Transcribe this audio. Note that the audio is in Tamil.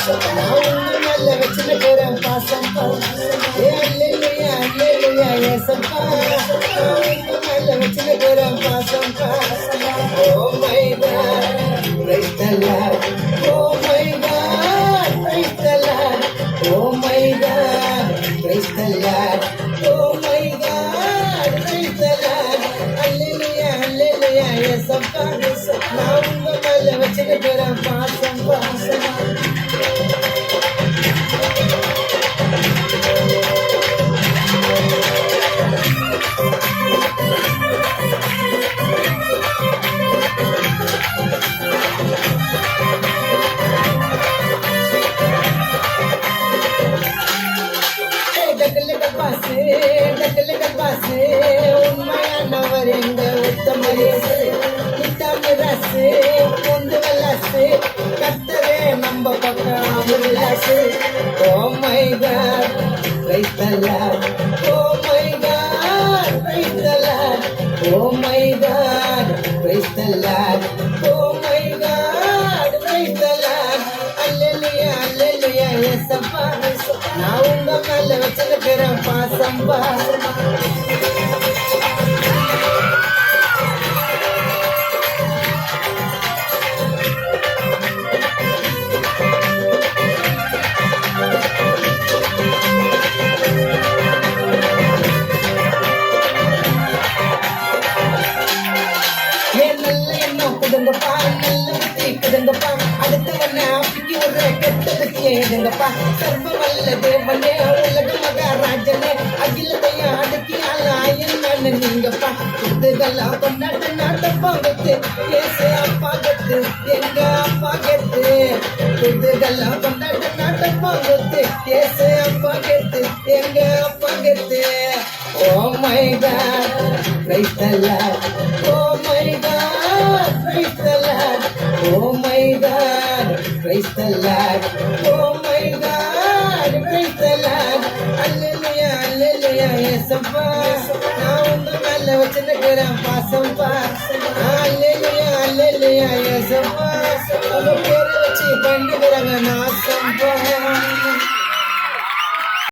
நான் உங்க மேல வச்சிருக்கிறேன் பாசம் அல்லேலூயா அல்லேலூயா ஏசப்பா நான் உங்க மேல வச்சிருக்கிறேன் பாசம் oh my God praise the Lord oh my God praise the Lord oh my God praise the Lord oh my God praise the Lord அல்லேலூயா அல்லேலூயா ஏசப்பா நான் உங்க மேல வச்சிருக்கிறேன் பாசம் உண்மையானவர் எங்க உத்தமரேசு நித்தமிரசு கொண்டு வல்லசு கத்தரே நம்ப பக்கம் அமிர்தசு oh my God praise the Lord oh my God praise the Lord oh my God praise the Lord oh my God praise the Lord அல்லேலூயா அல்லேலூயா ஏசப்பா நான் உங்க மேல வச்சிருக்கிறேன் பாசம் குடுங்கப்பா நல்ல புத்தி குடுங்கப்பா அடுத்தவன அப்படி ஒரு கெட்டதுக்கு ஏடுங்கப்பா சர்வ வல்ல தேவனே உலக மகாராஜனே அகிலத்தையும் அடக்கி ஆளாயன்னு நீங்கப்பா இதுதெல்லாம் கொண்டாட்ட நாட்டப்பா கத்து ஏசு அப்பா கத்து எங்க அப்பா கத்து இதுதெல்லாம் கொண்டாட்ட நாட்டப்பா கத்து ஏசு அப்பா கத்து எங்க அப்பா கத்து oh my God praise the Lord oh my God praise the Lord, oh my God, praise the Lord, oh my God, praise the Lord, hallelujah, hallelujah, yesappa, நான் உங்க மேல வச்சிருக்கிறேன் பாசம் hallelujah, hallelujah, yesappa, உங்க பேரை வச்சு பண்ணிக்கிறாங்க நாசம்